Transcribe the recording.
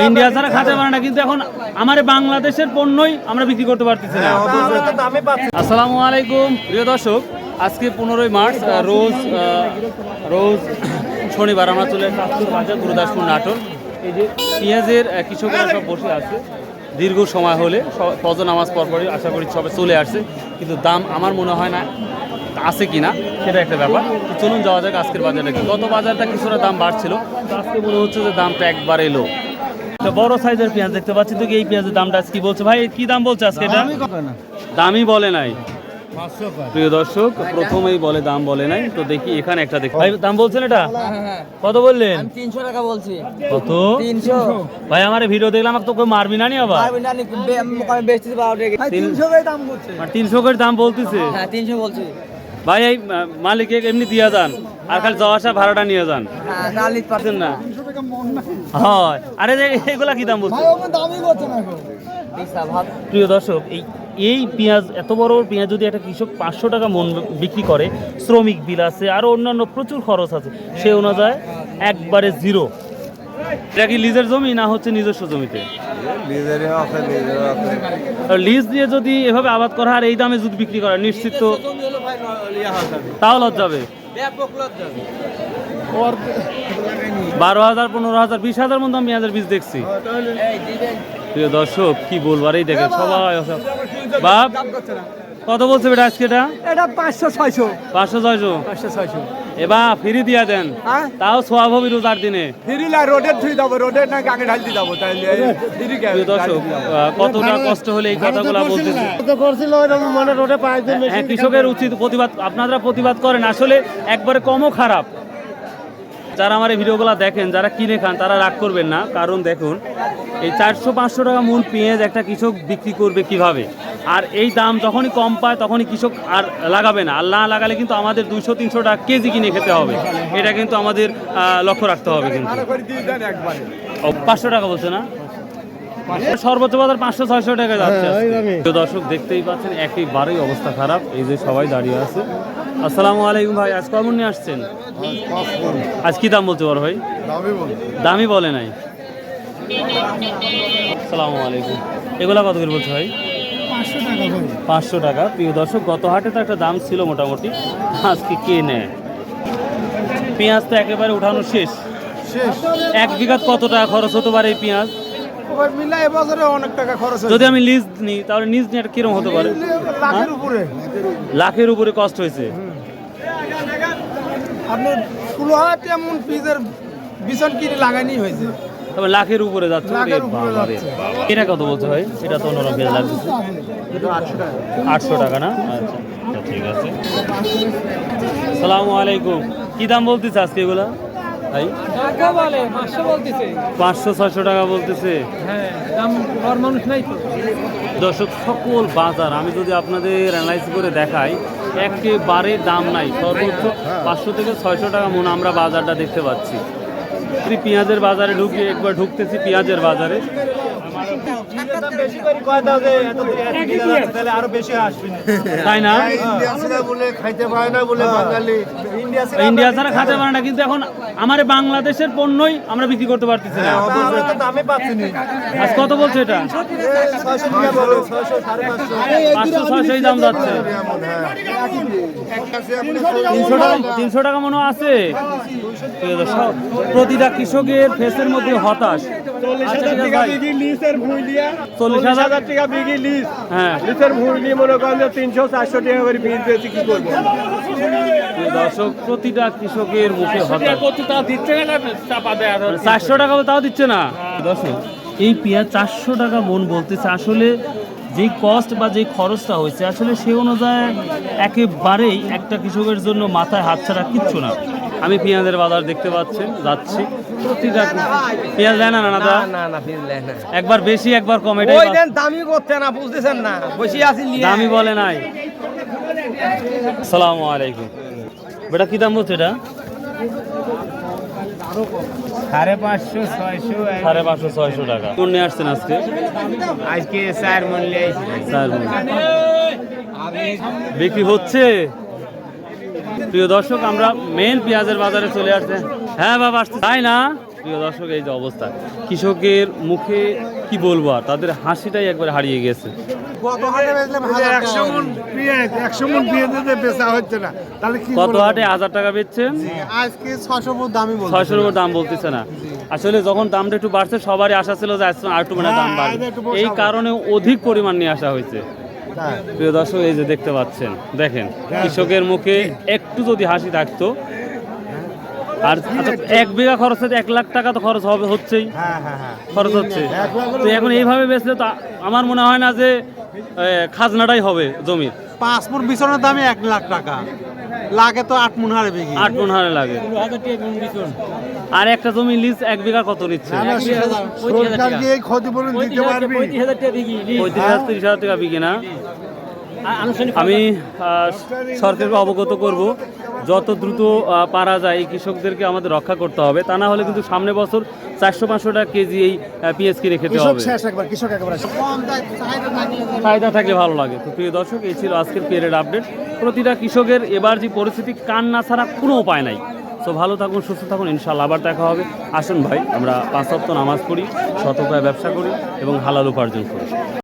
India ছাড়া খাইতে পারে না, কিন্তু এখন আমার বাংলাদেশের পণ্যই আমরা বিক্রি করতে পারতেছি না। আসসালামু আলাইকুম প্রিয় দর্শক, আজকে 15 মার্চ রোজ শনিবার আমরা চলে আসছি বাজার গুরুদাসপুর নাটোর। এই যে পেঁয়াজের কৃষকরা সব বসে আছে, দীর্ঘ সময় হলে ফজর নামাজ পরপরই আশা করি সবাই চলে আসছে, কিন্তু দাম আমার মনে হয় না আছে কিনা সেটা একটা ব্যাপার। তো চলুন যাওয়া যাক আজকের বাজারটা কি। গত বাজারটা কিছুটা দাম বাড়ছিল, তো আজকে মনে হচ্ছে যে দামটা একবারে লো। বড় সাইজের পেঁয়াজ দেখতে পাচ্ছি, তো এই পেঁয়াজের দামটা কি বলছে ভাই, কি দাম বলছে আজকে? এটা দামই বলে নাই প্রিয় দর্শক, প্রথমেই বলে দাম বলে নাই। তো দেখি এখানে একটা দেখি ভাই, দাম বলছেন এটা কত বললেন? 300 টাকা বলছি। কত? 300 ভাই আমার ভিডিও দেখলাম, আমাকে তো কেউ মারবি না নি আবার? মারবি না নি, আমি বেচতেছি 12 টাকা। 300 করে দাম বলছে। 300 করে দাম বলতেছে? হ্যাঁ 300 বলছি ভাই। এই মালিককে এমনি দিয়া যান, আর খালি যাওয়া আসা ভাড়াটা নিয়ে যান। হ্যাঁ গালিত পাচ্ছেন না হয়। আরে এগুলা কি দাম বলছে? দামই বলছে না গো। প্রিয় দর্শক, এই পেঁয়াজ, এত বড় পেঁয়াজ যদি একটা কৃষক 500 টাকা মন বিক্রি করে, শ্রমিক বিল আছে আরো অন্যান্য প্রচুর খরচ আছে, সে অনুযায়ী একবারে জিরো। এটা কি লিজের জমি না হচ্ছে নিজস্ব জমিতে? লিজ দিয়ে যদি এভাবে আবাদ করা আর এই দামে যদি বিক্রি করে, নিশ্চিত তো তাও লজ যাবে। 12,000, 15,000, 20,000 মতো আমি পেঁয়াজের বীজ দেখছি। প্রিয় দর্শক কি বলবো, আর এই দেখেন সবাই বাপ কত বলছে বেটা আজকে? এটা 500 500-600 এবার ফ্রি দিয়া দেন, তাও সোয়াব হবে রোজার দিনে। দর্শক কতটা কষ্ট হলে এই কথাগুলো বলতেছি। হ্যাঁ, কৃষকের উচিত প্রতিবাদ, আপনারা প্রতিবাদ করেন, আসলে একবারে কমও খারাপ। যারা আমার এই ভিডিওগুলো দেখেন, যারা কিনে খান, তারা রাগ করবেন না, কারণ দেখুন এই 400-500 টাকা মূল পেঁয়াজ একটা কৃষক বিক্রি করবে কিভাবে? আর এই দাম যখনই কম পায় তখনই কৃষক আর লাগাবে না, আর না লাগালে কিন্তু আমাদের 200-300 টাকা কেজি কিনে খেতে হবে। এটা কিন্তু আমাদের লক্ষ্য রাখতে হবে। কিন্তু 500 টাকা বলছে না, সর্বোচ্চ বাজার 500-600 টাকা যাচ্ছে। দর্শক দেখতেই পাচ্ছেন একেবারেই অবস্থা খারাপ। এই যে সবাই দাঁড়িয়ে আছে। আসসালামু আলাইকুম ভাই, আজ কেমন নিয়ে আসছেন? আজ কি দাম বলতে পারো ভাই? দামই বলে নাই। আসসালামু আলাইকুম, এগুলা কত করে বলছো ভাই? 500 টাকা। প্রিয় দর্শক, গত হাটে তো একটা দাম ছিল মোটামুটি, আজকে কে নেয়? পেঁয়াজ তো একেবারে উঠানো শেষ। 1 বিঘা কত টাকা খরচ হতে পারে এই পেঁয়াজ? অনেক টাকা খরচ। যদি আমি লিজ নিই, তাহলে লিজ নিয়ে কিরকম হতে পারে? লাখের উপরে কষ্ট হয়েছে। আপনার 16,000 মন পিসের বিছন কিনে লাগানি হয়েছে, তবে লাখের উপরে যাচ্ছে। এটা কত বলছে ভাই? এটা তো অন্যরকম পেঁয়াজ লাগছে। 800 টাকা না? আচ্ছা ঠিক আছে। আসসালামু আলাইকুম, কি দাম বলতেছে আজকে এগুলা ভাই? 500-600 টাকা বলতেছে। দর্শক, সকল বাজার আমি যদি আপনাদের অ্যানালাইজ করে দেখাই, একেবারে দাম নাই। সর্বোচ্চ 500 থেকে 600 টাকা মন আমরা বাজারটা দেখতে পাচ্ছি। পেঁয়াজের বাজারে একবার ঢুকতেছি পেঁয়াজের বাজারে, তাই না? ইন্ডিয়া ছাড়া খাইতে পারে না, কিন্তু এখন আমার বাংলাদেশের পণ্যই আমরা বিক্রি করতে পারতেছি না। আজ কত বলছে এটা? 500-600 দাম যাচ্ছে। 300 টাকা মনে আছে। প্রতিটা কৃষকের ফেসের মধ্যে হতাশ। 40,000 টাকা বিঘি লিজ। হ্যাঁ, লিজের ভুল নিয়ে মনে করেন 300-400 টাকা করে বীজ পেয়েছি, কি করবো? দর্শক, প্রতিটা কৃষকের মুখে হতাশ। 400 টাকা তাও দিচ্ছে না। দর্শক, এই পেঁয়াজ 400 টাকা মন বলতেছে। আসলে যেই কস্ট বা যেই খরচটা হয়েছে, আসলে সে অনুযায়ী একেবারেই একটা কৃষকের জন্য মাথায় হাত ছাড়া কিচ্ছু না। আমি পেঁয়াজের বাজার দেখতে পাচ্ছেন, যাচ্ছি। প্রতিটা পেঁয়াজ দেয় না না না একবার বেশি একবার কম, এটা দামি করতে না, বুঝতেছেন না, বসে আছি দামি বলে নাই। আসসালামু আলাইকুম, বেটা কি দাম বলছে এটা? 550-600 টাকা। কোন নিয়ে আসছেন আজকে? আজকে 4 মূল্যে 4 মণ বিক্রি হচ্ছে। প্রিয় দর্শক, আমরা মেন পেঁয়াজের বাজারে চলে আসছে। হ্যাঁ বাবা আসছে তাই না? প্রিয় দর্শক, এই যে অবস্থা, কৃষকের মুখে কি বলবো, আর তাদের হাসিটাই একবার হারিয়ে গেছে। 100 মন পেঁয়াজ 100 মন পেঁয়াজে বেচা হচ্ছে না, তাহলে কি কত হাটে 1000 টাকা বেচছেন? আজকে 600 মন দামই বলছে। 600-এর উপর দাম বলতেছে না। আসলে যখন দামটা একটু বাড়ছে সবারই আশা ছিল যে আজকে আর একটু মানে দাম বাড়বে, এই কারণে অধিক পরিমাণ নিয়ে আসা হয়েছে। প্রিয় দর্শক, এই যে দেখতে পাচ্ছেন, দেখেন কৃষকের মুখে একটু যদি হাসি থাকতো। আর আচ্ছা, 1 বিঘা খরচ হচ্ছে 1 লাখ টাকা তো খরচ হবে, হচ্ছেই খরচ হচ্ছে। তো এখন এইভাবে বেচলে তো আমার মনে হয় না যে খাজনাটাই হবে জমির। 5 মন বিছনের দামই 1 লাখ টাকা, লাগে তো 8 মন হারে বিঘি। 8 মন হারে লাগে। আর একটা জমি লিজ 1 বিঘা কত নিচ্ছে? সরকার কি এই ক্ষতিপূরণ দিতে পারবে? 35,000-30,000 টাকা বিঘে না? আমি সরকারকে অবগত করব, যত দ্রুত পারা যায় এই কৃষকদেরকে আমাদের রক্ষা করতে হবে, তা না হলে কিন্তু সামনে বছর 400-500 টাকা কেজি এই পেঁয়াজ কিনে খেতে হবে। ফায়দা থাকলে ভালো লাগে। তো প্রিয় দর্শক, এই ছিল আজকের পেঁয়াজের আপডেট। প্রতিটা কৃষকের এবার যে পরিস্থিতি, কান্না ছাড়া কোনো উপায় নাই। তো ভালো থাকুন, সুস্থ থাকুন, ইনশাল্লাহ আবার দেখা হবে। আসুন ভাই, আমরা 5 ওয়াক্ত নামাজ পড়ি, সৎ উপায়ে ব্যবসা করি এবং হালাল উপার্জন করি।